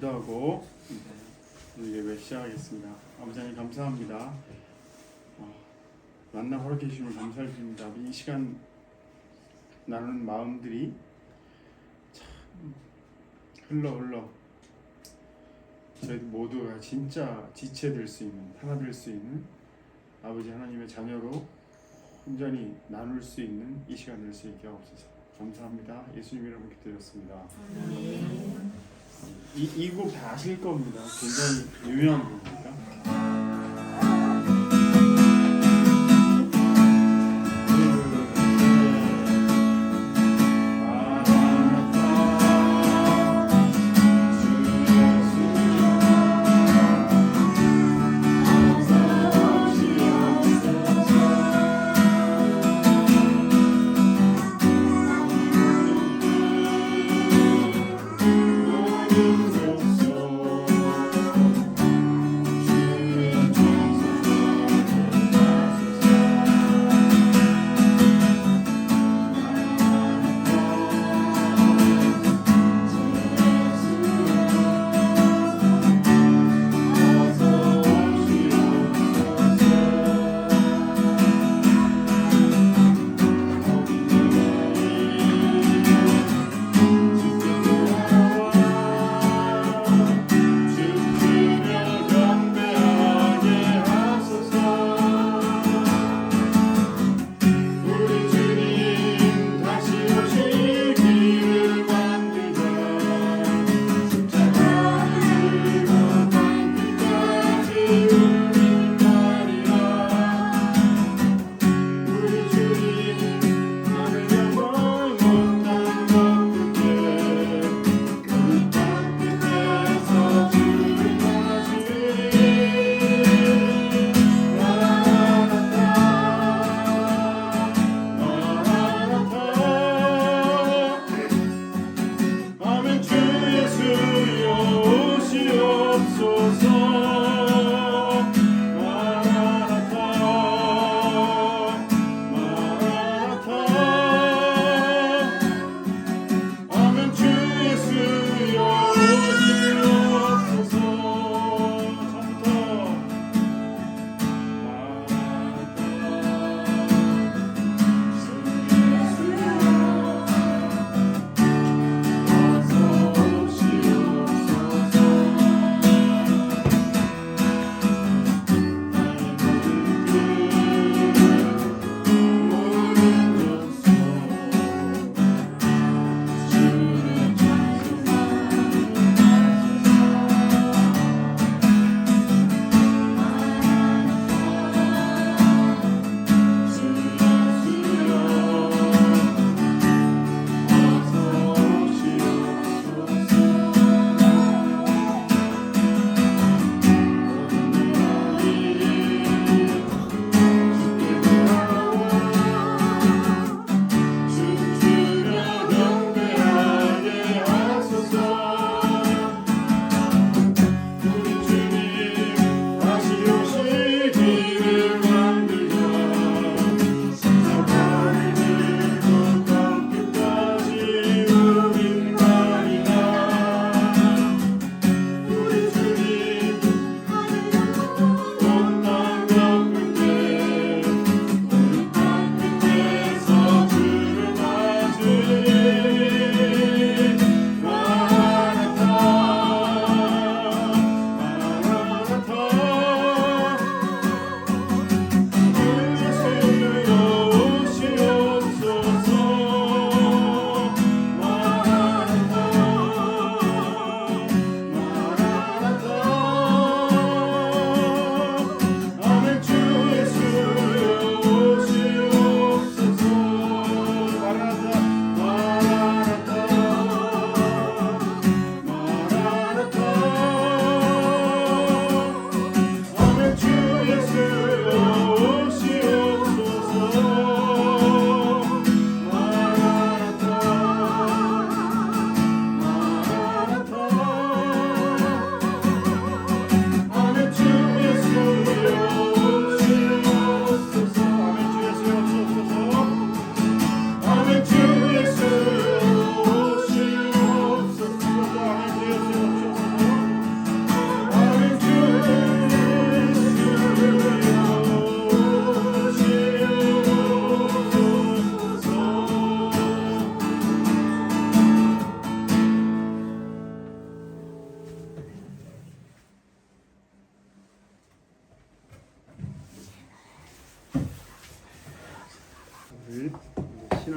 기도하고 우리 예배 시작하겠습니다. 아버지 하나님 감사합니다. 만나 허락해 주심을 감사드립니다. 이 시간 나누는 마음들이 참 흘러 저희 모두가 진짜 지체될 수 있는, 하나 될 수 있는 아버지 하나님의 자녀로 온전히 나눌 수 있는 이 시간 될 수 있게 하옵소서. 감사합니다. 예수님 이름으로 기도드렸습니다. 이 곡 다 아실 겁니다. 굉장히 유명한 곡입니다.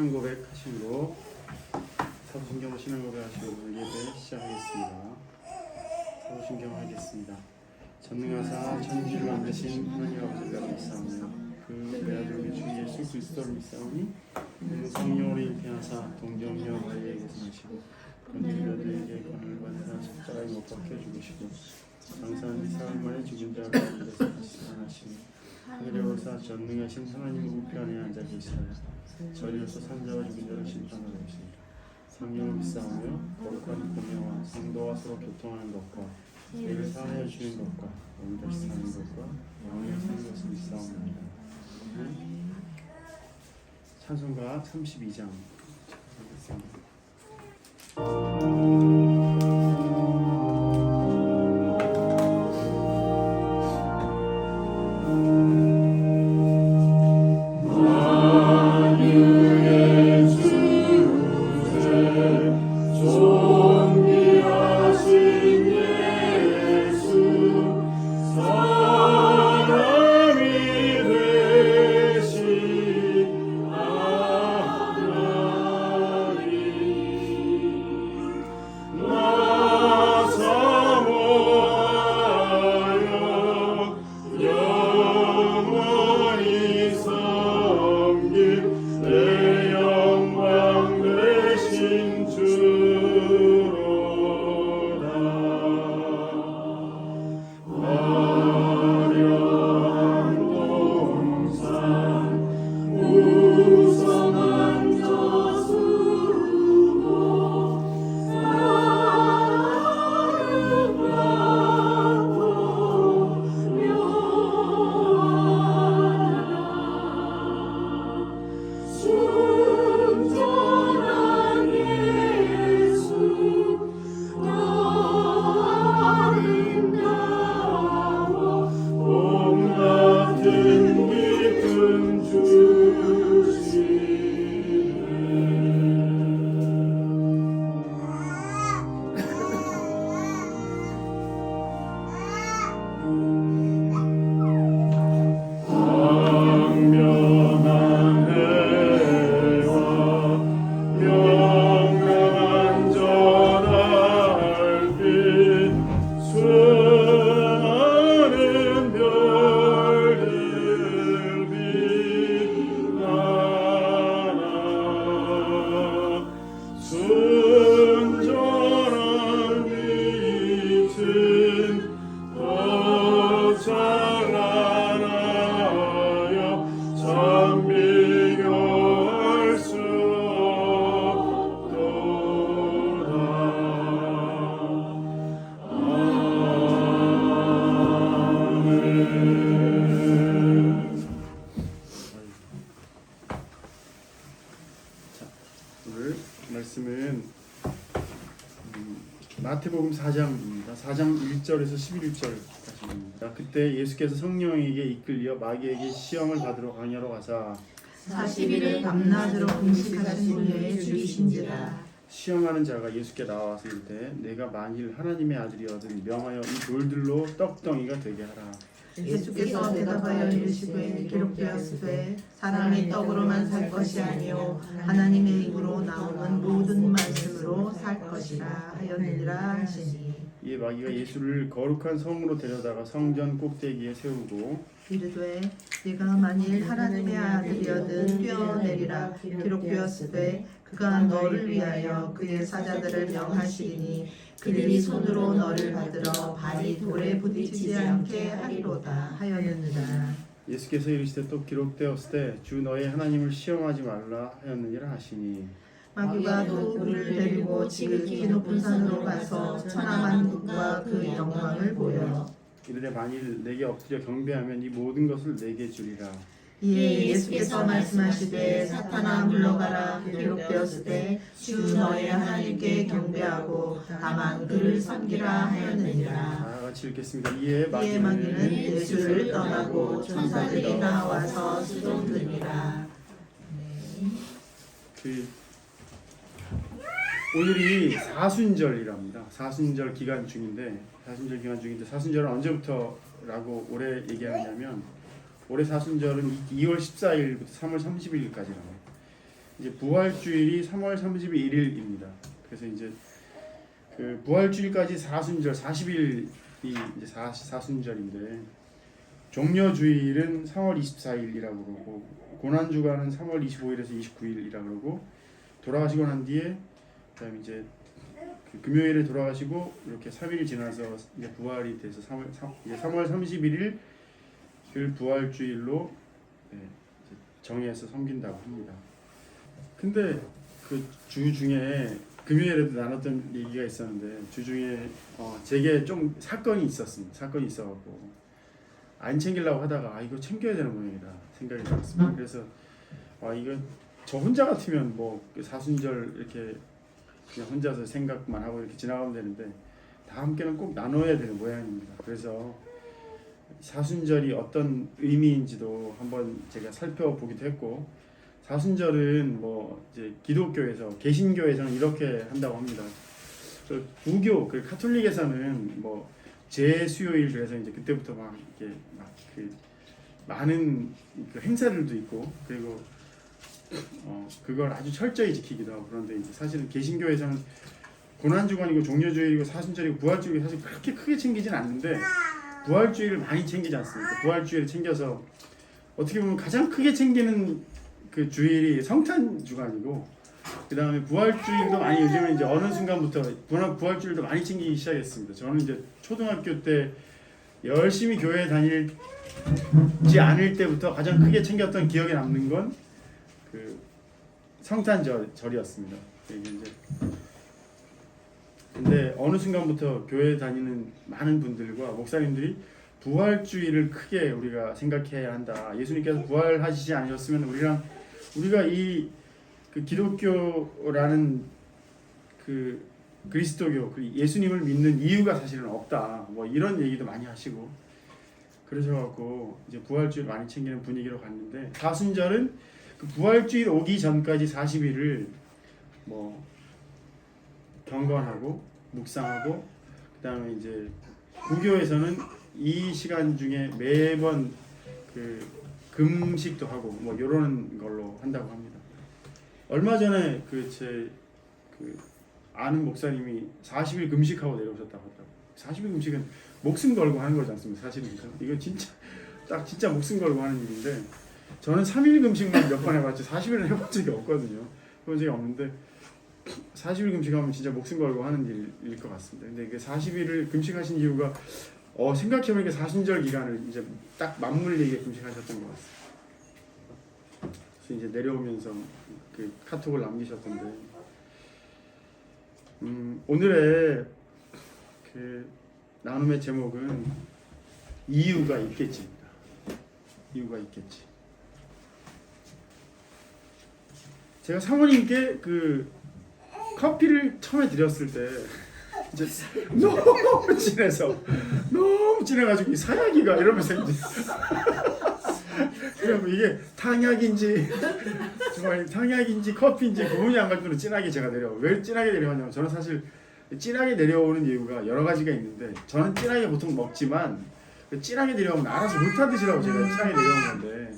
신앙 고백 하시고 사도신경으로 신앙 고백 하시고 오늘 예배 시작하겠습니다. 사도신경 하겠습니다. 전능하사 천지를 만드신 하나님 아버지를 믿사오며 그 외아들 우리 주 예수 그리스도를 믿사오니 그는 성령으로 잉태하사 동정녀 마리아에게서 나시고 본디아들에게 권을 받으사 십자가에 못 박혀 죽으시고 장사한 지 사흘 만에 죽은 자 가운데서 다시 살아나시니 하늘에 오르사 전능하신 하나님 우편에 앉아 계시다가 저리로서 산자와 죽은 자를 심판하러 오시니라. 성령을 믿사오며 거룩한 공예와 성도와 서로 교통하는 것과 죄를 사하여 주는 것과 오늘 다시 사는 것과 영원히 사는 것을 믿사옵나이다. 찬송가 32장 마태복음 4장입니다. 4장 1절에서 11절까지입니다. 그때 예수께서 성령에게 이끌려 마귀에게 시험을 받으러 광야로 가사 40일을 밤낮으로 금식하신 후에 죽이신지라. 시험하는 자가 예수께 나와서 이르되 내가 만일 하나님의 아들이거든 명하여 이 돌들로 떡덩이가 되게 하라. 예수께서 대답하여 이르시되 기록되었으되 사람이 떡으로만 살 것이 아니요 하나님의 입으로 나오는 모든 말씀으로 살 것이라 하였느니라 하시니. 이에 마귀가 예수를 거룩한 성으로 데려다가 성전 꼭대기에 세우고 이르되 네가 만일 하나님의 아들이거든 뛰어내리라. 기록되었으되 그가 너를 위하여 그의 사자들을 명하시리니 그들이 손으로 너를 받들어 발이 돌에 부딪히지 않게 하리로다 하였느니라. 예수께서 이르시되 또 기록되었으되 주 너의 하나님을 시험하지 말라 하였느니라 하시니. 마귀가 또 그를 데리고 지극히 높은 산으로 가서 천하만국과 그 영광을 보여 이르되 만일 내게 엎드려 경배하면 이 모든 것을 내게 주리라. 이에 예수께서 말씀하시되 사탄아 물러가라. 기록되었으되 주 너의 하나님께 경배하고 다만 그를 섬기라 하였느니라. 같이 읽겠습니다. 이에 마귀는 예수를 떠나고 천사들이 나와서 수종드니라. 오늘이 사순절이랍니다. 사순절 기간 중인데 사순절은 언제부터라고 올해 얘기하냐면 올해 사순절은 2월 14일부터 3월 30일까지라고. 이제 부활주일이 3월 31일입니다. 그래서 이제 그 부활주일까지 사순절 40일이 이제 사순절인데 종려주일은 3월 24일이라고 그러고 고난주간은 3월 25일에서 29일이라고 그러고 돌아가시고 난 뒤에 그다음에 이제 그 금요일에 돌아가시고 이렇게 3일 지나서 이제 부활이 돼서 3월 31일 을 부활주일로 이제 정해서 섬긴다고 합니다. 근데 그 주 중에 금요일에도 나눴던 얘기가 있었는데 주 중에 제게 좀 사건이 있었습니다. 사건이 있어갖고 안 챙기려고 하다가 이거 챙겨야 되는 모양이다 생각이 들었습니다. 그래서 이거 저 혼자 같으면 뭐 사순절 이렇게 그냥 혼자서 생각만 하고 이렇게 지나가면 되는데 다 함께는 꼭 나눠야 되는 모양입니다. 그래서 사순절이 어떤 의미인지도 한번 제가 살펴보기도 했고 사순절은 뭐 이제 기독교에서 개신교에서는 이렇게 한다고 합니다. 부교 그 카톨릭에서는 뭐 제수요일 그래서 이제 그때부터 막 이렇게 막 그 많은 그 행사들도 있고 그리고 그걸 아주 철저히 지키기도 하고 그런데 이제 사실은 개신교에서는 고난주간이고 종려주일이고 사순절이고 부활주일이 사실 그렇게 크게 챙기진 않는데 부활주일을 많이 챙기지 않습니까? 부활주일을 챙겨서 어떻게 보면 가장 크게 챙기는 그 주일이 성탄주간이고 그 다음에 부활주일도 많이 요즘에 이제 어느 순간부터 부활주일도 많이 챙기기 시작했습니다. 저는 이제 초등학교 때 열심히 교회에 다니지 않을 때부터 가장 크게 챙겼던 기억에 남는 건 그 성탄절이었습니다. 이제 근데 어느 순간부터 교회 다니는 많은 분들과 목사님들이 부활주일을 크게 우리가 생각해야 한다. 예수님께서 부활하시지 않으셨으면 우리가 이 그 기독교라는 그 그리스도교 그 예수님을 믿는 이유가 사실은 없다. 뭐 이런 얘기도 많이 하시고 그러셔갖고 이제 부활주일 많이 챙기는 분위기로 갔는데 사순절은 그 부활주일 오기 전까지 40일을 뭐 경건하고 묵상하고 그다음에 이제 부교에서는 이 시간 중에 매번 그 금식도 하고 뭐 이런 걸로 한다고 합니다. 얼마 전에 제 아는 목사님이 40일 금식하고 내려오셨다고 하더라고요. 40일 금식은 목숨 걸고 하는 거지 않습니까? 사실은 이거 진짜 목숨 걸고 하는 일인데 저는 3일 금식만 몇 번 해봤지 40일은 해본 적이 없거든요. 해본 적이 없는데 40일 금식하면 진짜 목숨 걸고 하는 일일 것 같습니다. 근데 그 40일을 금식하신 이유가 생각해보니까 사순절 기간을 이제 딱 맞물리게 금식하셨던 것 같습니다. 그래서 이제 내려오면서 그 카톡을 남기셨던데 오늘의 그 나눔의 제목은 이유가 있겠지입니다. 이유가 있겠지. 제가 사모님께 그 커피를 처음에 드렸을 때 이제 너무 진해가지고 이 사야기가 이러면서 이제 그리고 이게 탕약인지 커피인지 구분이 안 갈 정도로 진하게 제가 왜 진하게 내려왔냐면 저는 사실 진하게 내려오는 이유가 여러 가지가 있는데 저는 진하게 보통 먹지만 진하게 내려오면 알아서 물 타드시라고 제가 진하게 내려온 건데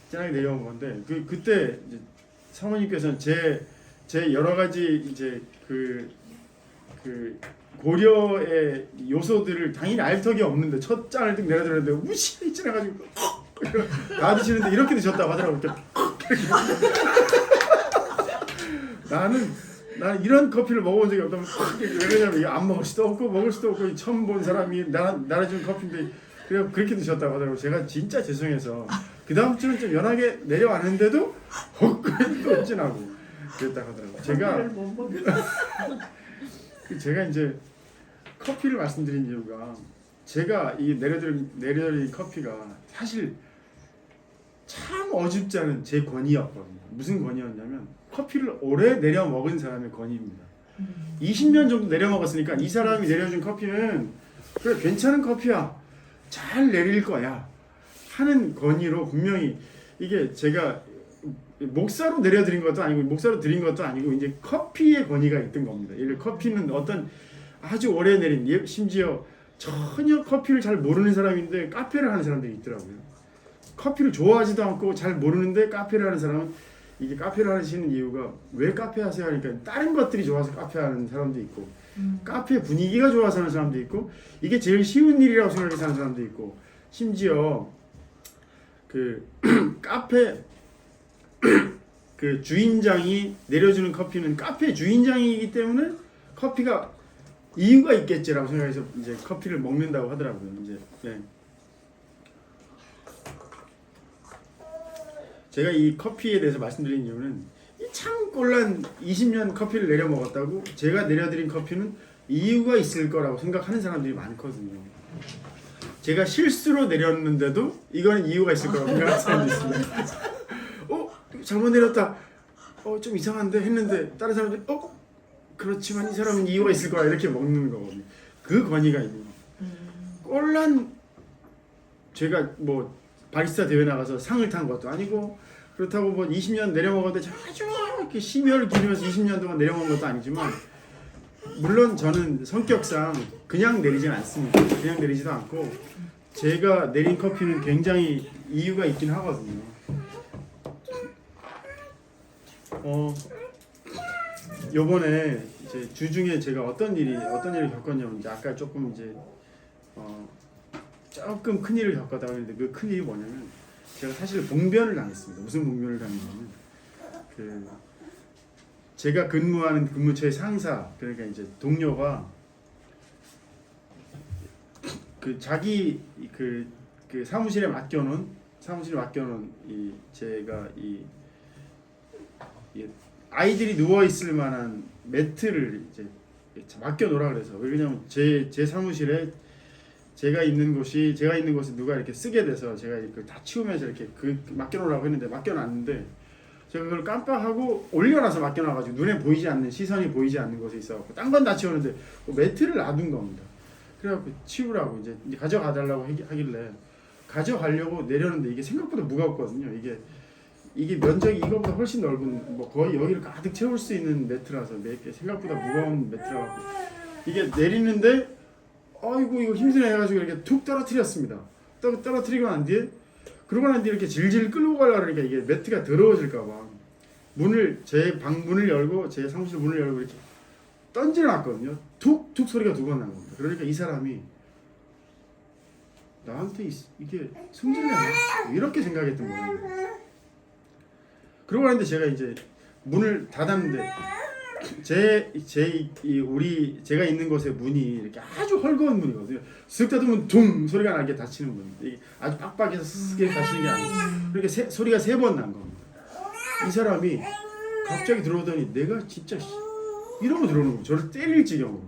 진하게 내려온 건데 그때 이제 사모님께서는 제 여러 가지 이제 그 고려의 요소들을 당연히 알 턱이 없는데 첫 잔을 딱 내려드렸는데 무시해 지나가지고 다 드시는데 이렇게 드셨다고 하더라고요. 나는 이런 커피를 먹어본 적이 없다면 왜냐면 이거 안 먹을 수도 없고 처음 본 사람이 나를 준 커피인데 그렇게 드셨다고 하더라고요. 제가 진짜 죄송해서 그 다음 주는 좀 연하게 내려왔는데도 헛그릇도 진하고 그랬다고 하더라고요. 제가 이제 커피를 말씀드린 이유가 제가 이 내려드린 커피가 사실 참 어줍지 않은 제 권위였거든요. 무슨 권위였냐면 커피를 오래 내려 먹은 사람의 권위입니다. 20년 정도 내려 먹었으니까 이 사람이 내려준 커피는 그래 괜찮은 커피야. 잘 내릴 거야. 하는 권위로 분명히 이게 제가 목사로 내려드린 것도 아니고 목사로 드린 것도 아니고 이제 커피의 권위가 있던 겁니다. 커피는 어떤 아주 오래 내린 심지어 전혀 커피를 잘 모르는 사람인데 카페를 하는 사람들이 있더라고요. 커피를 좋아하지도 않고 잘 모르는데 카페를 하는 사람은 이게 카페를 하시는 이유가 왜 카페 하세요 하니까 다른 것들이 좋아서 카페 하는 사람도 있고 카페 분위기가 좋아서 하는 사람도 있고 이게 제일 쉬운 일이라고 생각해서 하는 사람도 있고 심지어 그 카페 그 주인장이 내려주는 커피는 카페 주인장이기 때문에 커피가 이유가 있겠지라고 생각해서 이제 커피를 먹는다고 하더라고요. 이제 네. 제가 이 커피에 대해서 말씀드린 이유는 이 참 꼴란 20년 커피를 내려 먹었다고 제가 내려드린 커피는 이유가 있을 거라고 생각하는 사람들이 많거든요. 제가 실수로 내렸는데도 이거는 이유가 있을 거라고 생각하는 사람도 있습니다. 잘못 내렸다. 좀 이상한데 했는데 다른 사람들이 그렇지만 이 사람은 이유가 있을 거야 이렇게 먹는 거거든요. 그 권위가 있는 거예요. 꼴란 제가 뭐 바리스타 대회 나가서 상을 탄 것도 아니고 그렇다고 뭐 20년 내려 먹었는데 아주 이렇게 심혈을 기울여서 20년 동안 내려 먹은 것도 아니지만 물론 저는 성격상 그냥 내리진 않습니다. 그냥 내리지도 않고 제가 내린 커피는 굉장히 이유가 있긴 하거든요. 요번에 이제 주중에 제가 어떤 일을 겪었냐면 이제 아까 조금 이제 조금 큰 일을 겪었다고 했는데 그 큰 일이 뭐냐면 제가 사실 봉변을 당했습니다. 무슨 봉변을 당했냐면 그 제가 근무하는 근무처의 상사 그러니까 이제 동료가 그 자기 그 사무실에 맡겨놓은 이 제가 이 아이들이 누워 있을 만한 매트를 이제 맡겨놓으라 그래서 왜냐면 제 사무실에 제가 있는 곳에 누가 이렇게 쓰게 돼서 제가 이걸 다 치우면서 이렇게 맡겨놓으라고 했는데 맡겨놨는데 제가 그걸 깜빡하고 올려놔서 맡겨놔가지고 눈에 보이지 않는 시선이 보이지 않는 곳에 있어갖고 딴 건 다 치웠는데 매트를 놔둔 겁니다. 그래갖고 치우라고 이제 가져가달라고 하길래 가져가려고 내렸는데 이게 생각보다 무겁거든요. 이게 면적이 이거보다 훨씬 넓은 뭐 거의 여기를 가득 채울 수 있는 매트라서 생각보다 무거운 매트라고 이게 내리는데 아이고 이거 힘드네 해가지고 이렇게 툭 떨어뜨렸습니다. 떨어뜨리고 난 뒤에 이렇게 질질 끌고 가려고 그러니까 이게 매트가 더러워질까봐 제 방 문을 열고 제 사무실 문을 열고 이렇게 던져놨거든요. 툭툭 소리가 두 번 난 겁니다. 그러니까 이 사람이 나한테 이게 승질이 나나 이렇게 생각했던 거예요. 그러고 나는데 제가 이제 문을 닫았는데 제가 있는 곳의 문이 이렇게 아주 헐거운 문이거든요. 쓱 닫으면 둥 소리가 나게 닫히는 문. 이게 아주 빡빡해서 쓱 닫히는 게 아니고 그렇게 소리가 3번 난 겁니다. 이 사람이 갑자기 들어오더니 내가 진짜 이러고 들어오는 거예요. 저를 때릴 지경으로.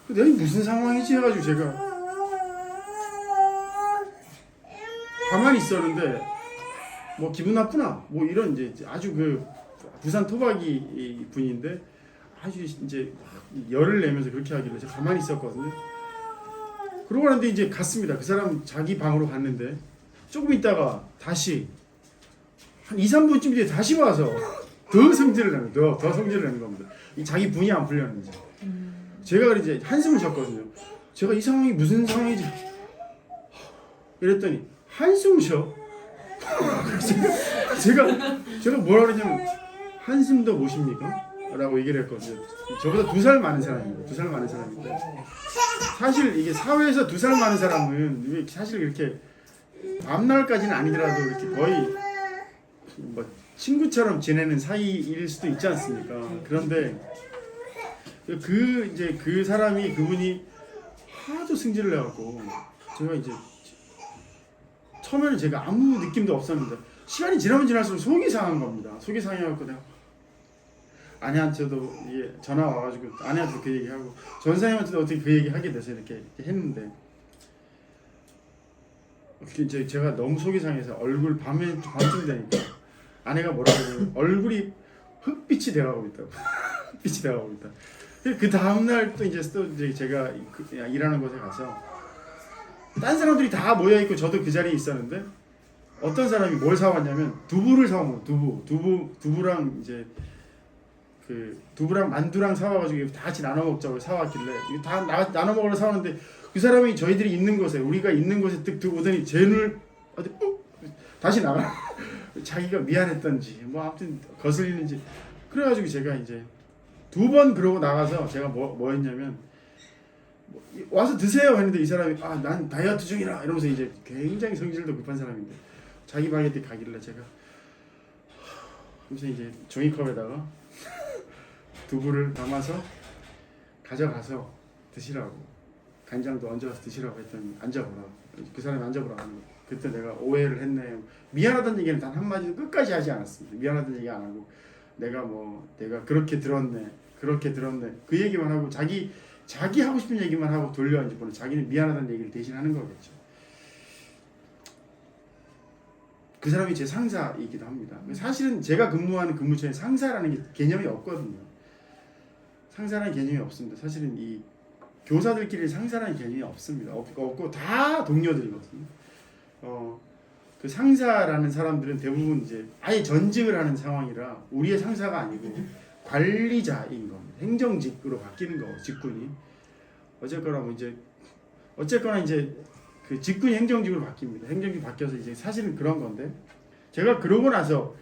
내가 무슨 상황이지 해가지고 제가 가만히 있었는데 뭐 기분 나쁘나 뭐 이런 이제 아주 그 부산 토박이 분인데 아주 이제 열을 내면서 그렇게 하길래 제가 가만히 있었거든요. 그러고 나는데 이제 갔습니다. 그 사람 자기 방으로 갔는데 조금 있다가 다시 한 2, 3분쯤 뒤에 다시 와서 더 성질을 내는 더 성질을 내는 겁니다. 자기 분이 안 풀렸는지. 제가 이제 한숨을 쉬었거든요. 제가 이 상황이 무슨 상황이지? 이랬더니 한숨 쉬어. 제가 뭐라 그러냐면 한숨도 못 쉽니까? 라고 얘기를 했거든요. 저보다 2살 많은 사람입니다. 2살 많은 사람인데 사실 이게 사회에서 2살 많은 사람은 사실 이렇게 앞날까지는 아니더라도 이렇게 거의 뭐 친구처럼 지내는 사이일 수도 있지 않습니까? 그런데 그 사람이 그분이 하도 승질을 내갖고 제가 이제 처음에는 제가 아무 느낌도 없었는데 시간이 지나면 지날수록 속이 상한 겁니다. 속이 상해갖고 내가 아내한테도 전화 와가지고 아내한테 그 얘기하고 전사님한테도 어떻게 그 얘기하게 돼서 이렇게 했는데 이제 제가 너무 속이 상해서 얼굴 밤쯤 되니까 아내가 뭐라고 하냐면 얼굴이 흑빛이 돼가고 있다고. 흑빛이 돼가고 있다. 그 다음날 또 이제 제가 일하는 곳에 가서 딴 사람들이 다 모여 있고 저도 그 자리에 있었는데 어떤 사람이 뭘 사왔냐면 두부를 사온 거예요. 두부랑 이제 두부랑 만두랑 사와가지고 다 같이 나눠 먹자고 사왔길래 이거 다 나눠 먹으러 사왔는데 그 사람이 저희들이 있는 곳에 우리가 있는 곳에 뜩 오더니 제 눈을 다시 나가. 자기가 미안했던지 뭐 아무튼 거슬리는지 그래가지고 제가 이제 2번 그러고 나가서 제가 뭐 했냐면 와서 드세요 했는데 이 사람이 난 다이어트 중이라 이러면서 이제 굉장히 성질도 급한 사람인데 자기 방에 가길래 제가 그래서 이제 종이컵에다가 두부를 담아서 가져가서 드시라고 간장도 얹어서 드시라고 했더니 앉아보라고 그 사람이 앉아보라고 하는 거예요. 그때 내가 오해를 했네. 미안하다는 얘기는 단 한마디도 끝까지 하지 않았습니다. 미안하다는 얘기 안 하고 내가 그렇게 들었네 그 얘기만 하고 자기 하고 싶은 얘기만 하고 돌려 이제 보는 자기는 미안하다는 얘기를 대신 하는 거겠죠. 그 사람이 제 상사이기도 합니다. 사실은 제가 근무하는 근무처에 상사라는 게 개념이 없거든요. 상사라는 개념이 없습니다. 사실은 이 교사들끼리 상사라는 개념이 없습니다. 없고 다 동료들이거든요. 그 상사라는 사람들은 대부분 이제 아예 전직을 하는 상황이라 우리의 상사가 아니고 관리자인 겁니다. 행정직으로 바뀌는 거 직군이 어쨌거나 이제 그 직군이 행정직으로 바뀝니다. 행정직 바뀌어서 이제 사실은 그런 건데 제가 그러고 나서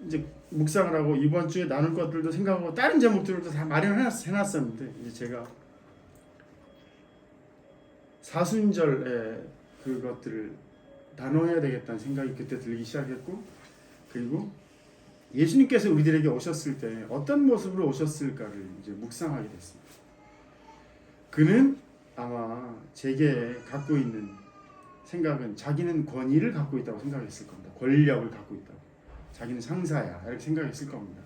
이제 묵상을 하고 이번 주에 나눌 것들도 생각하고 다른 제목들도 다 마련해놨었는데 이제 제가 사순절에 그것들을 나눠야 되겠다는 생각이 그때 들기 시작했고 그리고 예수님께서 우리들에게 오셨을 때 어떤 모습으로 오셨을까를 이제 묵상하게 됐습니다. 그는 아마 제게 갖고 있는 생각은 자기는 권위를 갖고 있다고 생각했을 겁니다. 권력을 갖고 있다고. 자기는 상사야 이렇게 생각했을 겁니다.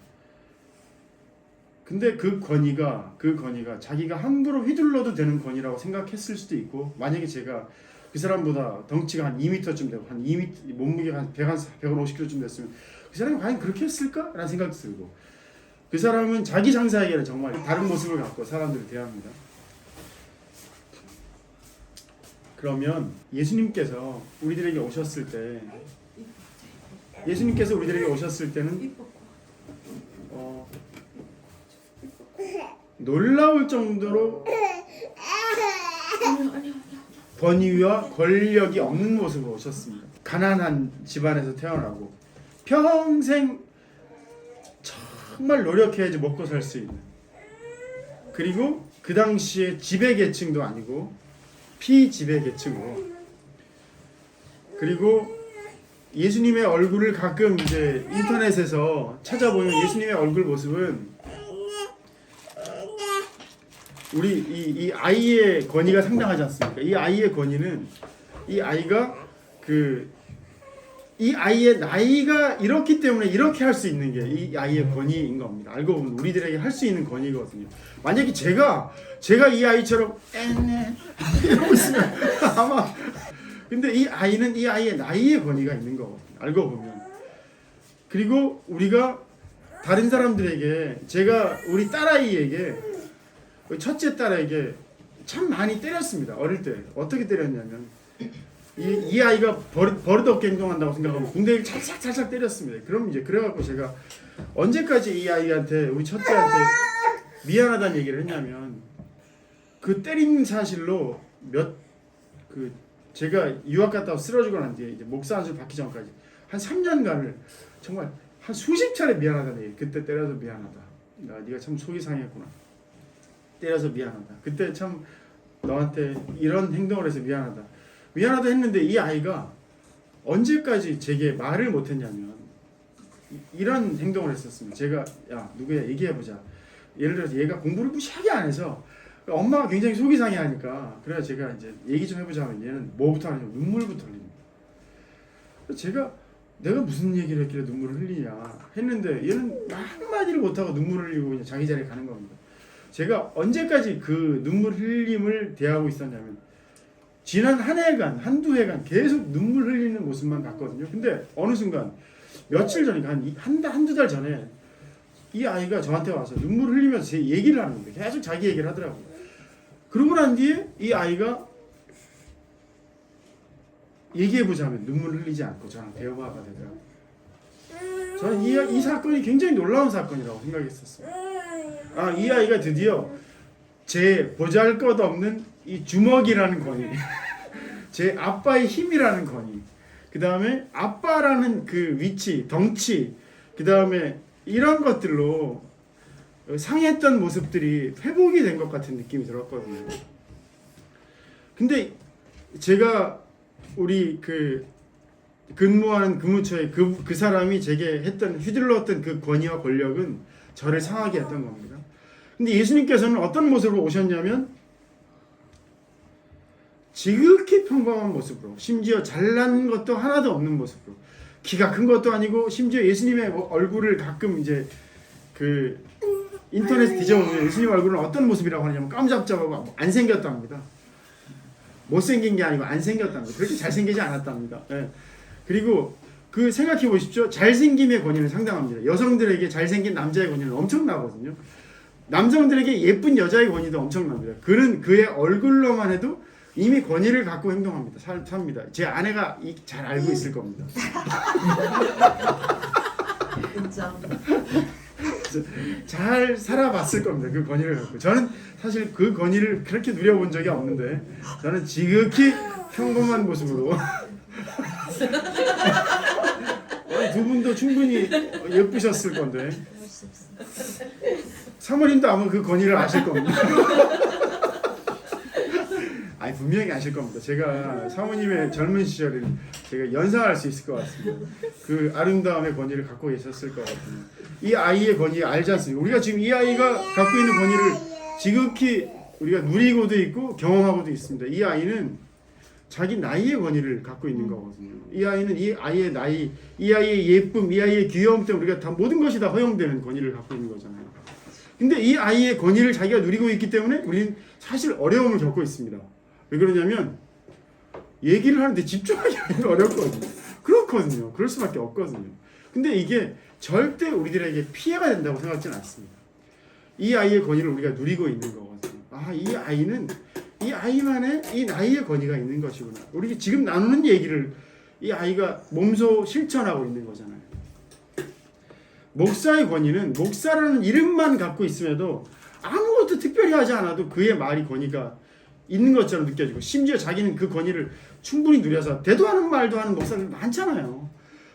근데 그 권위가 자기가 함부로 휘둘러도 되는 권위라고 생각했을 수도 있고 만약에 제가 그 사람보다 덩치가 한 2m쯤 되고 한 2m 몸무게가 한 150kg쯤 됐으면 그 사람이 과연 그렇게 했을까? 라는 생각도 들고 그 사람은 자기 상사에게는 정말 다른 모습을 갖고 사람들을 대합니다. 그러면 예수님께서 우리들에게 오셨을 때는 놀라울 정도로 권위와 권력이 없는 모습으로 오셨습니다. 가난한 집안에서 태어나고 평생 정말 노력해야지 먹고 살 수 있는 그리고 그 당시에 지배계층도 아니고 피지배계층으로 그리고 예수님의 얼굴을 가끔 이제 인터넷에서 찾아보면 예수님의 얼굴 모습은 우리 이 아이의 권위가 상당하지 않습니까? 이 아이의 권위는 이 아이의 나이가 이렇기 때문에 이렇게 할 수 있는 게 이 아이의 권위인 겁니다. 알고 보면 우리들에게 할 수 있는 권위거든요. 만약에 제가 이 아이처럼 이러고 있으면 아마 근데 이 아이는 이 아이의 나이의 권위가 있는 거거든요. 알고 보면. 그리고 우리가 다른 사람들에게 제가 우리 딸아이에게 첫째 딸에게 참 많이 때렸습니다. 어릴 때. 어떻게 때렸냐면 이 아이가 버릇없게 행동한다고 생각하고 궁뎅이를 찰싹 때렸습니다. 그럼 이제 그래갖고 제가 언제까지 이 아이한테 우리 첫째한테 미안하다는 얘기를 했냐면 그 때린 사실로 제가 유학 갔다 와 쓰러지고 난 뒤에 이제 목사 안수 받기 전까지 한 3년간을 정말 한 수십 차례 미안하다는 얘기. 그때 때려서 미안하다. 네가 참 속이 상했구나. 때려서 미안하다. 그때 참 너한테 이런 행동을 해서 미안하다 했는데 이 아이가 언제까지 제게 말을 못했냐면 이런 행동을 했었습니다. 제가 야 누구야 얘기해보자. 예를 들어서 얘가 공부를 무시하게 안 해서 엄마가 굉장히 속이 상해하니까 그래야 제가 이제 얘기 좀 해보자 하면 얘는 뭐부터 하냐면 눈물부터 흘립니다. 내가 무슨 얘기를 했길래 눈물을 흘리냐 했는데 얘는 한마디를 못하고 눈물을 흘리고 그냥 자기 자리에 가는 겁니다. 제가 언제까지 그 눈물 흘림을 대하고 있었냐면 지난 한두 해간 계속 눈물 흘리는 모습만 봤거든요. 근데 어느 순간 며칠 전에 한두 달 전에 이 아이가 저한테 와서 눈물 흘리면서 제 얘기를 하는 겁니다. 계속 자기 얘기를 하더라고요. 그러고 난 뒤에 이 아이가 얘기해보자면 눈물 흘리지 않고 저랑 대화가 되더라고요. 저는 이 사건이 굉장히 놀라운 사건이라고 생각했었어요. 이 아이가 드디어 제 보잘것없는 이 주먹이라는 권위 제 아빠의 힘이라는 권위, 그 다음에 아빠라는 그 위치, 덩치, 그 다음에 이런 것들로 상했던 모습들이 회복이 된 것 같은 느낌이 들었거든요. 근데 제가 우리 그 근무하는 근무처에 그 사람이 제게 했던 휘둘렀던 그 권위와 권력은 저를 상하게 했던 겁니다. 근데 예수님께서는 어떤 모습으로 오셨냐면 지극히 평범한 모습으로, 심지어 잘난 것도 하나도 없는 모습으로, 키가 큰 것도 아니고, 심지어 예수님의 얼굴을 가끔 이제 그 인터넷 뒤져보면 예수님 얼굴은 어떤 모습이라고 하냐면 깜잡잡하고 안 생겼답니다. 못생긴 게 아니고 안 생겼답니다. 그렇게 잘생기지 않았답니다. 예. 그리고 그 생각해 보십시오. 잘생김의 권위는 상당합니다. 여성들에게 잘생긴 남자의 권위는 엄청나거든요. 남성들에게 예쁜 여자의 권위도 엄청납니다. 그는 그의 얼굴로만 해도 이미 권위를 갖고 행동합니다. 삽니다. 제 아내가 잘 알고 있을 겁니다. 잘 살아봤을 겁니다. 그 권위를 갖고. 저는 사실 그 권위를 그렇게 누려본 적이 없는데 저는 지극히 평범한 모습으로 두 분도 충분히 예쁘셨을 건데 사모님도 아마 그 권위를 아실 겁니다. 아니 분명히 아실 겁니다. 제가 사모님의 젊은 시절을 제가 연상할 수 있을 것 같습니다. 그 아름다움의 권위를 갖고 계셨을 것 같습니다. 이 아이의 권위 알지 않습니까? 우리가 지금 이 아이가 갖고 있는 권위를 지극히 우리가 누리고도 있고 경험하고도 있습니다. 이 아이는 자기 나이의 권위를 갖고 있는 거거든요. 이 아이는 이 아이의 나이, 이 아이의 예쁨, 이 아이의 귀여움 때문에 우리가 다 모든 것이 다 허용되는 권위를 갖고 있는 거잖아요. 근데 이 아이의 권위를 자기가 누리고 있기 때문에 우리는 사실 어려움을 겪고 있습니다. 왜 그러냐면 얘기를 하는데 집중하기가 어렵거든요. 그렇거든요. 그럴 수밖에 없거든요. 근데 이게 절대 우리들에게 피해가 된다고 생각하지는 않습니다. 이 아이의 권위를 우리가 누리고 있는 거거든요. 아, 이 아이는 이 아이만의 이 나이의 권위가 있는 것이구나. 우리 지금 나누는 얘기를 이 아이가 몸소 실천하고 있는 거잖아요. 목사의 권위는 목사라는 이름만 갖고 있음에도 아무것도 특별히 하지 않아도 그의 말이 권위가 있는 것처럼 느껴지고, 심지어 자기는 그 권위를 충분히 누려서 대도하는 말도 하는 목사들 많잖아요.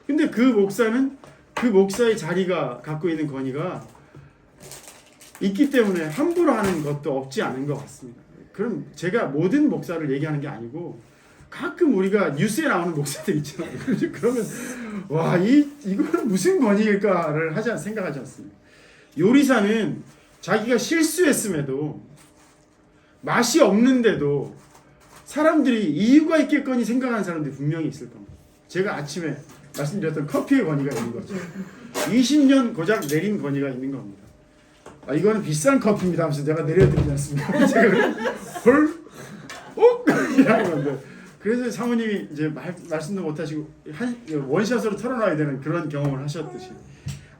근데 그 목사는 그 목사의 자리가 갖고 있는 권위가 있기 때문에 함부로 하는 것도 없지 않은 것 같습니다. 그럼 제가 모든 목사를 얘기하는 게 아니고 가끔 우리가 뉴스에 나오는 목사들 있잖아요. 그러면 와, 이거는 무슨 권위일까를 생각하지 않습니다. 요리사는 자기가 실수했음에도 맛이 없는데도 사람들이 이유가 있겠거니 생각하는 사람들이 분명히 있을 겁니다. 제가 아침에 말씀드렸던 커피의 권위가 있는 거죠. 20년 고작 내린 권위가 있는 겁니다. 아, 이거는 비싼 커피입니다 하면서 내가 내려드리지 않습니까? 제가 헐? 이라는 건데, 그래서 사모님이 이제 말씀도 못하시고 원샷으로 털어놔야 되는 그런 경험을 하셨듯이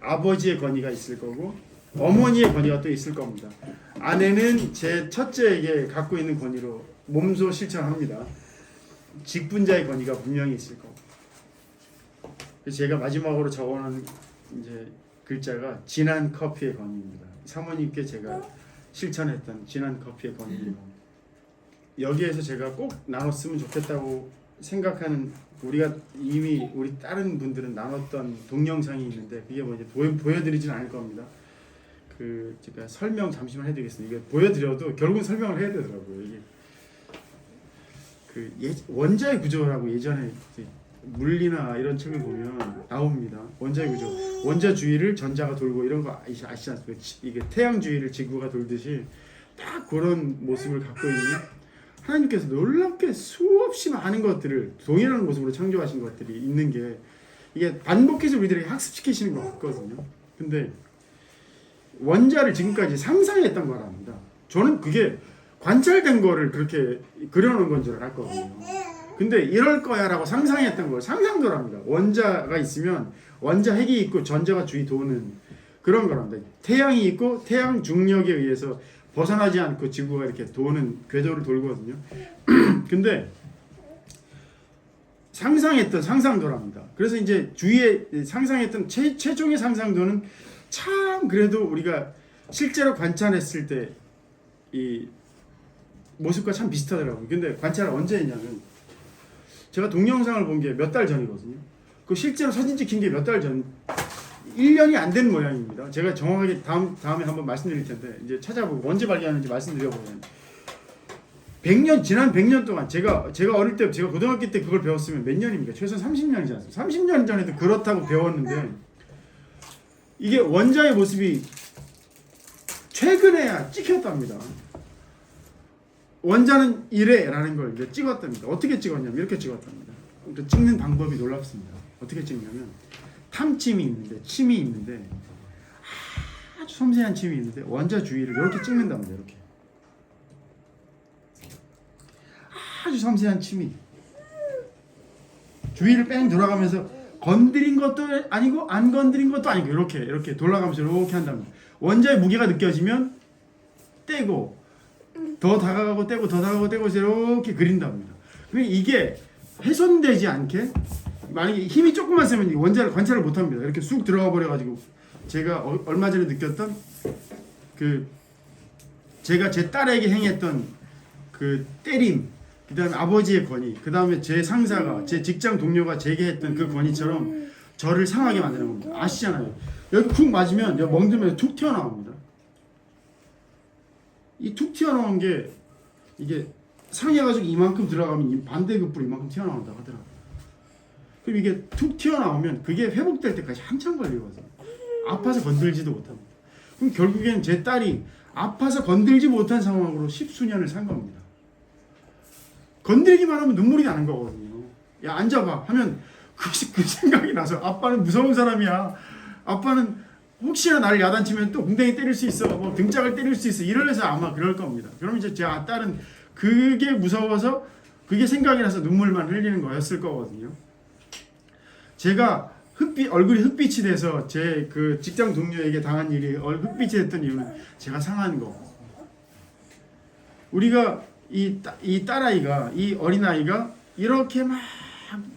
아버지의 권위가 있을 거고 어머니의 권위가 또 있을 겁니다. 아내는 제 첫째에게 갖고 있는 권위로 몸소 실천합니다. 직분자의 권위가 분명히 있을 거고. 그래서 제가 마지막으로 적어놓은 이제 글자가 진한 커피의 권위입니다. 사모님께 제가 실천했던 진한 커피의 권위입니다. 여기에서 제가 꼭 나눴으면 좋겠다고 생각하는, 우리가 이미 우리 다른 분들은 나눴던 동영상이 있는데 그게 뭐지 보여드리진 않을 겁니다. 그 제가 설명 잠시만 해드리겠습니다. 이게 보여드려도 결국은 설명을 해야 되더라고요. 이게 그 원자의 구조라고 예전에 물리나 이런 책을 보면 나옵니다. 원자의 구조, 원자 주위를 전자가 돌고 이런 거 아시지 않습니까? 이게 태양 주위를 지구가 돌듯이 딱 그런 모습을 갖고 있는, 하나님께서 놀랍게 수없이 많은 것들을 동일한 모습으로 창조하신 것들이 있는 게 이게 반복해서 우리들에게 학습시키시는 것 같거든요. 근데 원자를 지금까지 상상했던 거랍니다. 저는 그게 관찰된 거를 그렇게 그려놓은 건 줄 알았거든요. 근데 이럴 거야 라고 상상했던 걸 상상도랍니다. 원자가 있으면 원자 핵이 있고 전자가 주위 도는 그런 거랍니다. 태양이 있고 태양 중력에 의해서 벗어나지 않고 지구가 이렇게 도는 궤도를 돌거든요. 근데 상상했던 상상도랍니다. 그래서 이제 주위에 상상했던 최종의 상상도는 참 그래도 우리가 실제로 관찰했을 때 이 모습과 참 비슷하더라고요. 근데 관찰을 언제 했냐면 제가 동영상을 본 게 몇 달 전이거든요. 그 실제로 사진 찍힌 게 몇 달 전, 1년이 안 된 모양입니다. 제가 정확하게 다음에 한번 말씀드릴 텐데 이제 찾아보고 언제 발견했는지 말씀드려보면 지난 100년 동안 제가 어릴 때 제가 고등학교 때 그걸 배웠으면 몇 년입니까? 최소 30년이지 않습니까? 30년 전에도 그렇다고 배웠는데 이게 원자의 모습이 최근에야 찍혔답니다. 원자는 이래라는 걸 이제 찍었답니다. 어떻게 찍었냐면 이렇게 찍었답니다. 그러니까 찍는 방법이 놀랍습니다. 어떻게 찍냐면 탐침이 있는데 침이 있는데 아주 섬세한 침이 있는데 원자 주위를 이렇게 찍는답니다. 이렇게 아주 섬세한 침이 주위를 뺑 돌아가면서 건드린 것도 아니고 안 건드린 것도 아니고 이렇게 돌아가면서 이렇게 한답니다. 원자의 무게가 느껴지면 떼고 더 다가가고 떼고 더 다가가고 떼고 이렇게 그린답니다. 그러니까 이게 훼손되지 않게 만약에 힘이 조금만 세면 원자를 관찰을 못합니다. 이렇게 쑥 들어가 버려가지고 제가 얼마 전에 느꼈던 그 제가 제 딸에게 행했던 그 때림, 그 다음에 아버지의 권위, 그 다음에 제 상사가 제 직장 동료가 제게 했던 그 권위처럼 저를 상하게 만드는 겁니다. 아시잖아요. 여기 푹 맞으면 여기 멍들면 툭 튀어나옵니다. 이 툭 튀어나온 게 이게 상해가지고 이만큼 들어가면 이 반대급부로 이만큼 튀어나온다고 하더라고요. 그럼 이게 툭 튀어나오면 그게 회복될 때까지 한참 걸리거든요. 아파서 건들지도 못합니다. 그럼 결국엔 제 딸이 아파서 건들지 못한 상황으로 10수년을 산 겁니다. 건들기만 하면 눈물이 나는 거거든요. 야 앉아봐 하면 그 생각이 나서 아빠는 무서운 사람이야. 아빠는 혹시나 나를 야단치면 또 웅덩이 때릴 수 있어. 뭐 등짝을 때릴 수 있어. 이러면서 아마 그럴 겁니다. 그럼 이제 제 딸은 그게 무서워서 그게 생각이 나서 눈물만 흘리는 거였을 거거든요. 제가 얼굴이 흑빛이 돼서 제 그 직장 동료에게 당한 일이 흑빛이 됐던 이유는 제가 상한 거. 우리가 이 딸아이가 이 어린아이가 이렇게 막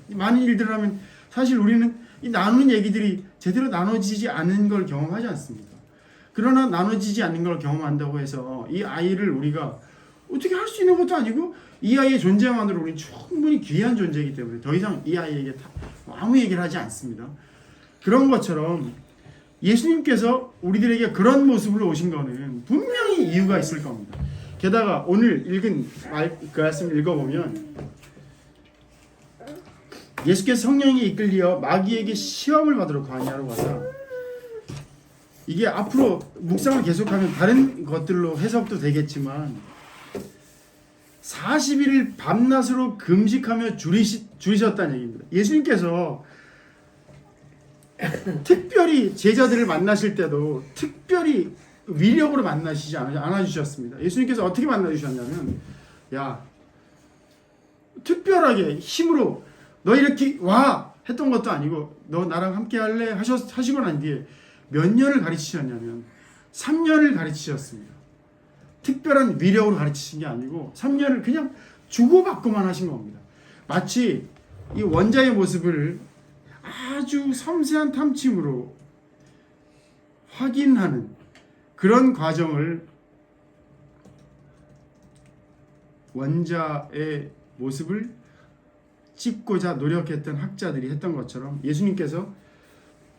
많은 일들을 하면 사실 우리는 이 나누는 얘기들이 제대로 나눠지지 않은 걸 경험하지 않습니까? 그러나 나눠지지 않는 걸 경험한다고 해서 이 아이를 우리가 어떻게 할 수 있는 것도 아니고 이 아이의 존재만으로 우리는 충분히 귀한 존재이기 때문에 더 이상 이 아이에게 아무 얘기를 하지 않습니다. 그런 것처럼 예수님께서 우리들에게 그런 모습으로 오신 거는 분명히 이유가 있을 겁니다. 게다가 오늘 읽은 그 말씀 읽어보면 예수께서 성령에게 이끌려 마귀에게 시험을 받으러 광야로 가서 이게 앞으로 묵상을 계속하면 다른 것들로 해석도 되겠지만 40일을 밤낮으로 금식하며 줄이셨다는 얘기입니다. 예수님께서 특별히 제자들을 만나실 때도 특별히 위력으로 만나시지 않아주셨습니다. 예수님께서 어떻게 만나주셨냐면 야 특별하게 힘으로 너 이렇게 와 했던 것도 아니고 너 나랑 함께 할래 하시고 난 뒤에 몇 년을 가르치셨냐면 3년을 가르치셨습니다. 특별한 위력으로 가르치신 게 아니고 3년을 그냥 주고받고만 하신 겁니다. 마치 이 원자의 모습을 아주 섬세한 탐침으로 확인하는 그런 과정을 원자의 모습을 찍고자 노력했던 학자들이 했던 것처럼 예수님께서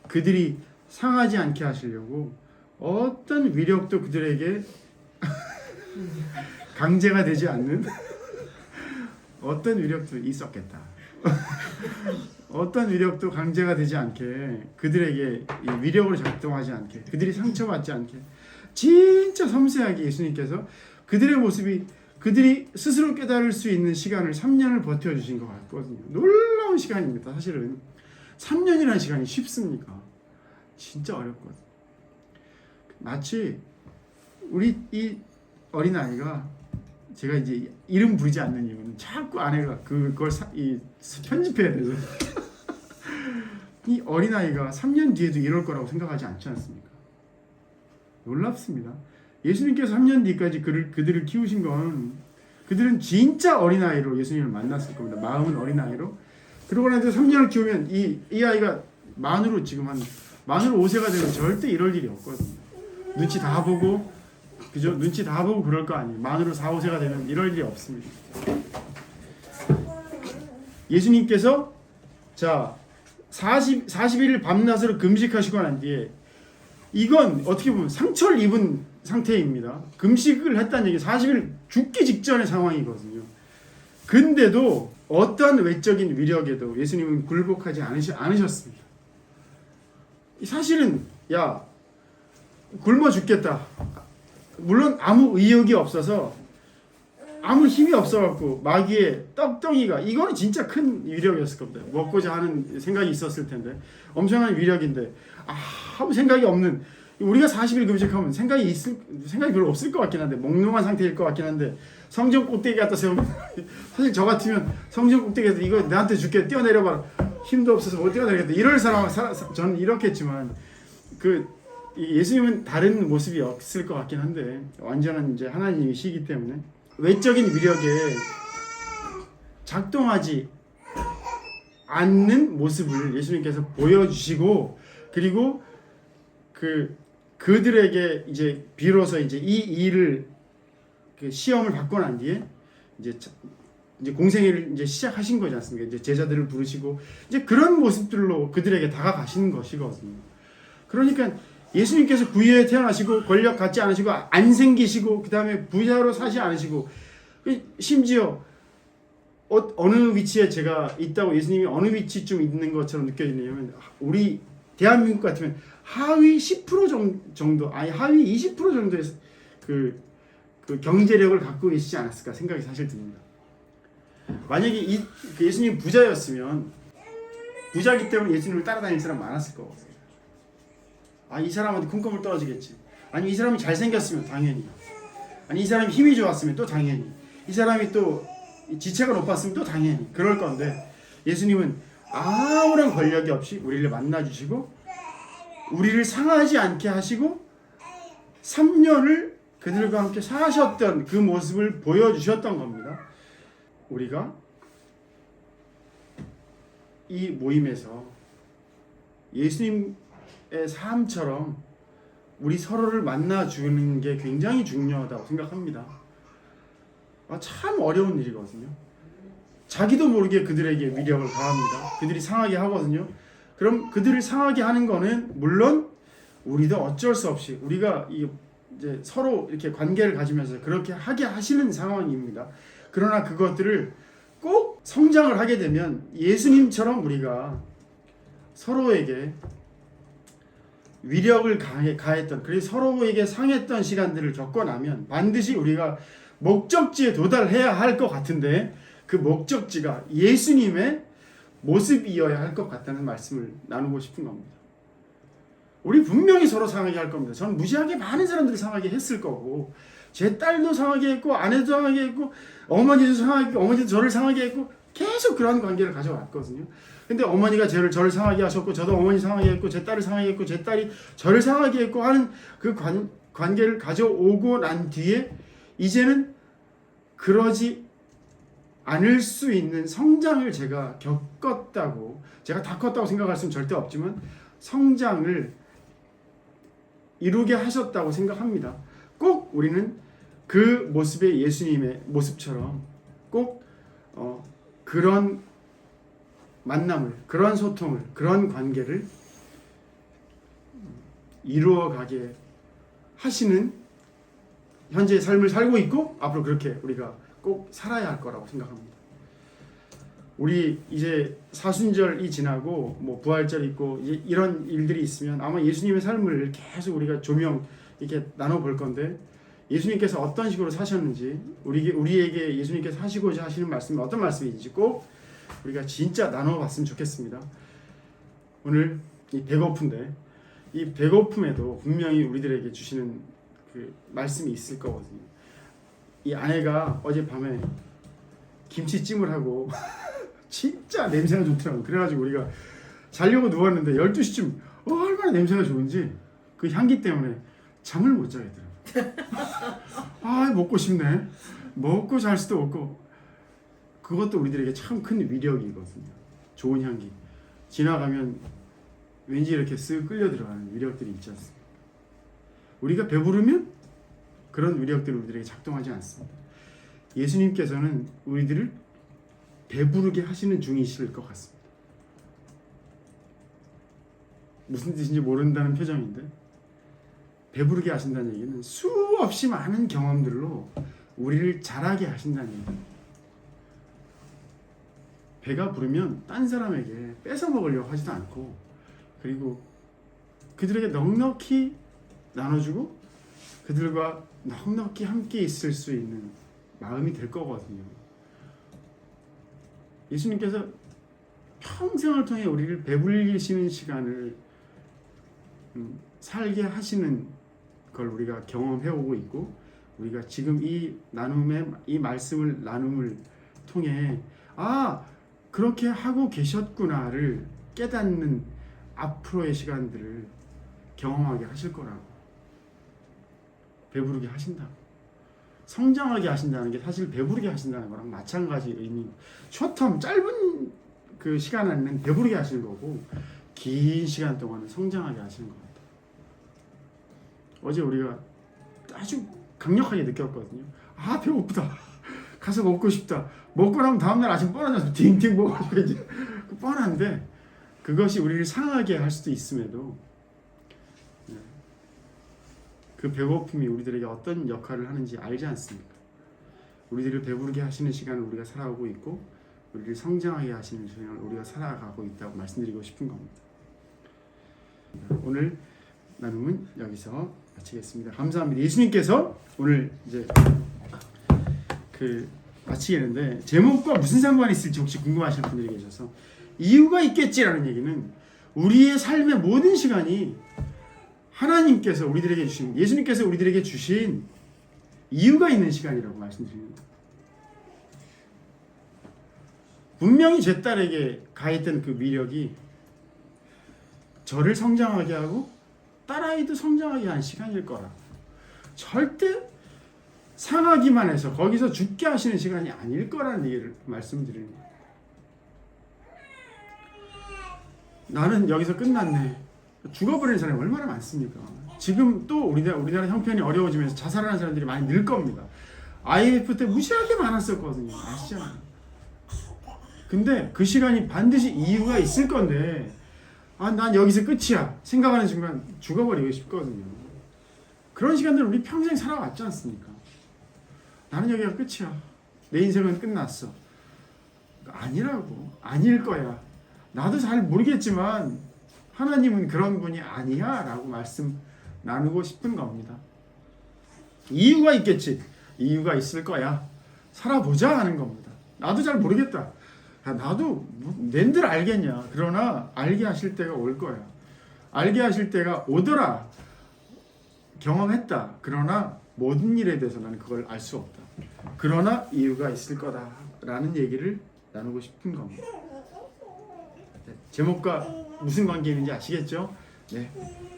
그들이 상하지 않게 하시려고 어떤 위력도 그들에게 강제가 되지 않는 어떤 위력도 있었겠다. 어떤 위력도 강제가 되지 않게 그들에게 이 위력으로 작동하지 않게 그들이 상처받지 않게 진짜 섬세하게 예수님께서 그들의 모습이 그들이 스스로 깨달을 수 있는 시간을 3년을 버텨주신 것 같거든요. 놀라운 시간입니다. 사실은 3년이라는 시간이 쉽습니까? 진짜 어렵거든요. 마치 우리 이 어린아이가 제가 이제 이름 부르지 않는 이유는 자꾸 아내가 그걸 편집해야 돼서 이 어린아이가 3년 뒤에도 이럴 거라고 생각하지 않지 않습니까? 놀랍습니다. 예수님께서 3년 뒤까지 그들을 키우신 건 그들은 진짜 어린아이로 예수님을 만났을 겁니다. 마음은 어린아이로. 그러고 나서 3년을 키우면 이 아이가 만으로 지금 만으로 5세가 되면 절대 이럴 일이 없거든요. 눈치 다 보고 그죠? 눈치 다 보고 그럴 거 아니에요. 만으로 4, 5세가 되면 이럴 일이 없습니다. 예수님께서 자 40일을 밤낮으로 금식하시고 난 뒤에 이건 어떻게 보면 상처를 입은 상태입니다. 금식을 했다는 얘기 40일 죽기 직전의 상황이거든요. 근데도 어떤 외적인 위력에도 예수님은 굴복하지 않으셨습니다. 사실은 야 굶어 죽겠다. 물론 아무 의욕이 없어서 아무 힘이 없어갖고 마귀의 떡덩이가 이거는 진짜 큰 위력이었을 겁니다. 먹고자 하는 생각이 있었을 텐데 엄청난 위력인데 아무 생각이 없는 우리가 40일 금식하면 생각이 별로 없을 것 같긴 한데 몽롱한 상태일 것 같긴 한데 성전 꼭대기 갖다 세우면 사실 저 같으면 성전 꼭대기에서 이거 나한테 줄게 뛰어내려봐라 힘도 없어서 못 뛰어내리겠다 이럴 사람 저는 이렇겠지만 그 예수님은 다른 모습이 없을 것 같긴 한데 완전한 이제 하나님이시기 때문에 외적인 위력에 작동하지 않는 모습을 예수님께서 보여주시고 그리고 그들에게 이제 비로소 이제 이 일을 그 시험을 받고 난 뒤에 이제 공생애를 이제 시작하신 거지 않습니까? 이제 제자들을 부르시고 이제 그런 모습들로 그들에게 다가가시는 것이거든요. 그러니까 예수님께서 구유에 태어나시고 권력 갖지 않으시고 안 생기시고 그 다음에 부자로 사지 않으시고 심지어 어느 위치에 제가 있다고 예수님이 어느 위치쯤 있는 것처럼 느껴지냐면 우리 대한민국 같으면 하위 10% 정도 아니 하위 20% 정도의 그 경제력을 갖고 계시지 않았을까 생각이 사실 듭니다. 만약에 그 예수님 부자였으면 부자기 때문에 예수님을 따라다니는 사람 많았을 거거든요. 이 사람한테 콩고물 떨어지겠지. 아니 이 사람이 잘생겼으면 당연히. 아니 이 사람이 힘이 좋았으면 또 당연히. 이 사람이 또 지체가 높았으면 또 당연히. 그럴 건데 예수님은 아무런 권력이 없이 우리를 만나주시고 우리를 상하지 않게 하시고 3년을 그들과 함께 사셨던 그 모습을 보여주셨던 겁니다. 우리가 이 모임에서 예수님 삶처럼 우리 서로를 만나주는 게 굉장히 중요하다고 생각합니다. 참 어려운 일이거든요. 자기도 모르게 그들에게 위력을 가합니다. 그들이 상하게 하거든요. 그럼 그들을 상하게 하는 거는 물론 우리도 어쩔 수 없이 우리가 이제 서로 이렇게 관계를 가지면서 그렇게 하게 하시는 상황입니다. 그러나 그것들을 꼭 성장을 하게 되면 예수님처럼 우리가 서로에게 위력을 가했던 그리고 서로에게 상했던 시간들을 겪고 나면 반드시 우리가 목적지에 도달해야 할 것 같은데 그 목적지가 예수님의 모습이어야 할 것 같다는 말씀을 나누고 싶은 겁니다. 우리 분명히 서로 상하게 할 겁니다. 저는 무지하게 많은 사람들이 상하게 했을 거고 제 딸도 상하게 했고 아내도 상하게 했고 어머니도 상하게 했고 어머니도 저를 상하게 했고 계속 그런 관계를 가져왔거든요. 근데 어머니가 저를 상하게 하셨고 저도 어머니 상하게 했고 제 딸을 상하게 했고 제 딸이 저를 상하게 했고 하는 그 관계를 가져오고 난 뒤에 이제는 그러지 않을 수 있는 성장을 제가 겪었다고 제가 다 컸다고 생각할 수는 절대 없지만 성장을 이루게 하셨다고 생각합니다. 꼭 우리는 그 모습의 예수님의 모습처럼 꼭 그런 만남을, 그런 소통을, 그런 관계를 이루어가게 하시는 현재의 삶을 살고 있고 앞으로 그렇게 우리가 꼭 살아야 할 거라고 생각합니다. 우리 이제 사순절이 지나고 뭐 부활절 있고 이제 이런 일들이 있으면 아마 예수님의 삶을 계속 우리가 조명 이렇게 나눠 볼 건데 예수님께서 어떤 식으로 사셨는지 우리에게 예수님께서 하시고자 하시는 말씀이 어떤 말씀인지 꼭 우리가 진짜 나눠봤으면 좋겠습니다. 오늘 이 배고픈데 이 배고픔에도 분명히 우리들에게 주시는 그 말씀이 있을 거거든요. 이 아내가 어젯밤에 김치찜을 하고 진짜 냄새가 좋더라고요. 그래가지고 우리가 자려고 누웠는데 12시쯤 얼마나 냄새가 좋은지 그 향기 때문에 잠을 못 자겠더라고요. 먹고 싶네. 먹고 잘 수도 없고 그것도 우리들에게 참 큰 위력이거든요. 좋은 향기. 지나가면 왠지 이렇게 쓱 끌려 들어가는 위력들이 있지 않습니까? 우리가 배부르면 그런 위력들이 우리들에게 작동하지 않습니다. 예수님께서는 우리들을 배부르게 하시는 중이실 것 같습니다. 무슨 뜻인지 모른다는 표정인데, 배부르게 하신다는 얘기는 수없이 많은 경험들로 우리를 자라게 하신다는 얘기입니다. 배가 부르면 딴 사람에게 뺏어 먹으려고 하지도 않고, 그리고 그들에게 넉넉히 나눠주고 그들과 넉넉히 함께 있을 수 있는 마음이 될 거거든요. 예수님께서 평생을 통해 우리를 배불리시는 시간을 살게 하시는 걸 우리가 경험해오고 있고, 우리가 지금 이 말씀을 나눔을 통해 그렇게 하고 계셨구나를 깨닫는 앞으로의 시간들을 경험하게 하실 거라고. 배부르게 하신다고. 성장하게 하신다는 게 사실 배부르게 하신다는 거랑 마찬가지 의미. 쇼텀 짧은 그 시간 안에는 배부르게 하시는 거고, 긴 시간 동안은 성장하게 하시는 것 같아요. 어제 우리가 아주 강력하게 느꼈거든요. 배고프다. 가서 먹고 싶다. 먹고 나면 다음날 아침 뻔하잖아요. 딩딩 먹어가지고 이제 뻔한데, 그것이 우리를 상하게 할 수도 있음에도 그 배고픔이 우리들에게 어떤 역할을 하는지 알지 않습니까? 우리들을 배부르게 하시는 시간을 우리가 살아오고 있고, 우리를 성장하게 하시는 시간을 우리가 살아가고 있다고 말씀드리고 싶은 겁니다. 오늘 나눔은 여기서 마치겠습니다. 감사합니다. 예수님께서 오늘 이제 마치겠는데, 제목과 무슨 상관이 있을지 혹시 궁금하실 분들이 계셔서, 이유가 있겠지라는 얘기는 우리의 삶의 모든 시간이 하나님께서 우리들에게 주신, 예수님께서 우리들에게 주신 이유가 있는 시간이라고 말씀드립니다. 분명히 제 딸에게 가했던 그 위력이 저를 성장하게 하고 딸아이도 성장하게 한 시간일 거라. 절대 상하기만 해서 거기서 죽게 하시는 시간이 아닐 거라는 얘기를 말씀드리는 거예요. 나는 여기서 끝났네. 죽어버리는 사람이 얼마나 많습니까? 지금 또 우리나라 형편이 어려워지면서 자살하는 사람들이 많이 늘 겁니다. IMF 때 무시하게 많았었거든요. 아시잖아요. 근데 그 시간이 반드시 이유가 있을 건데, 난 여기서 끝이야 생각하는 순간 죽어버리고 싶거든요. 그런 시간들 우리 평생 살아왔지 않습니까? 나는 여기가 끝이야. 내 인생은 끝났어. 아니라고. 아닐 거야. 나도 잘 모르겠지만 하나님은 그런 분이 아니야 라고 말씀 나누고 싶은 겁니다. 이유가 있겠지. 이유가 있을 거야. 살아보자 하는 겁니다. 나도 잘 모르겠다. 나도 낸들 알겠냐. 그러나 알게 하실 때가 올 거야. 알게 하실 때가 오더라. 경험했다. 그러나 모든 일에 대해서 나는 그걸 알 수 없다. 그러나 이유가 있을 거다라는 얘기를 나누고 싶은 겁니다. 제목과 무슨 관계 있는지 아시겠죠? 네,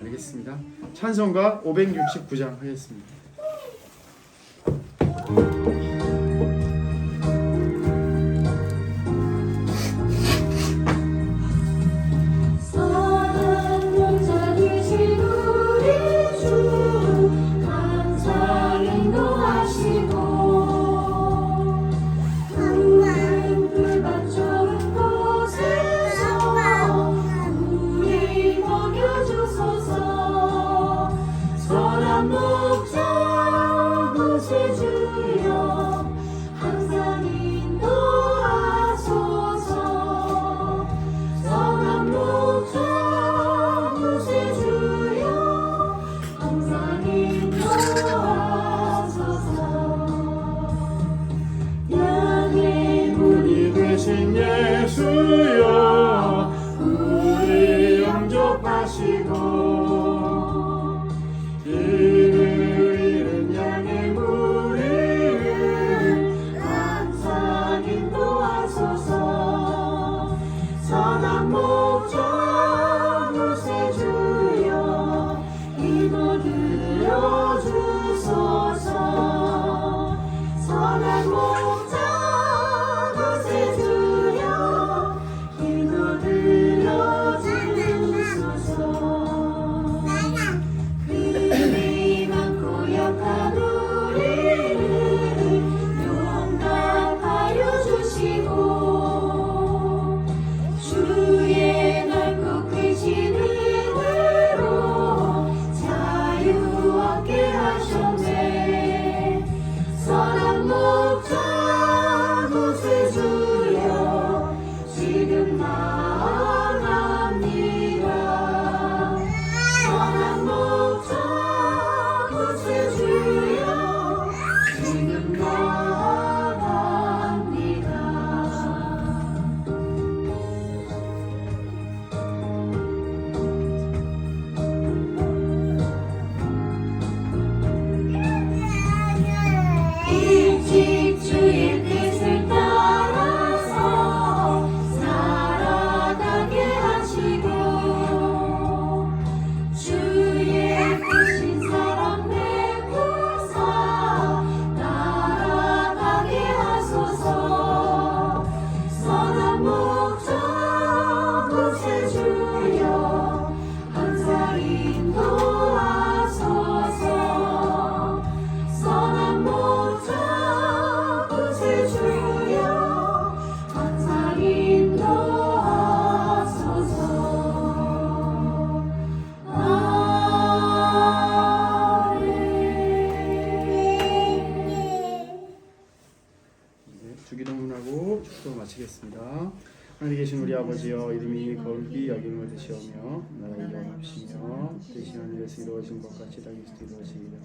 알겠습니다. 찬송가 569장 하겠습니다. 목자 구세주여 축도 마치겠습니다. 하늘에 계신 우리 아버지여, 이름이 거룩히 여김을 드시오며 나라의 일어납시며 뜻이 하늘에서 이루어진 것 같이 땅에서도 이루어지이다.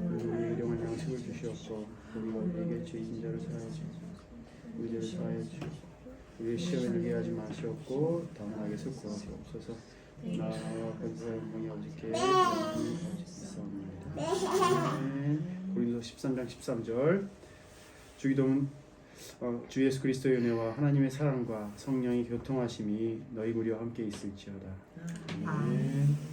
우리 일용할 양식을 주시옵고 우리가 우리에게 죄진 자를 사하여 주옵소서. 우리 죄를 사하여 주옵소서. 우리 시험에 들게 하지 마시옵고 다만 악에서 구하시옵소서. 나와 권세와 영광이 아버지께 영원히 있사옵나이다. 고린도서 13장 13절. 주기도문 주 예수 그리스도의 은혜와 하나님의 사랑과 성령의 교통하심이 너희 우리와 함께 있을지어다. 아멘.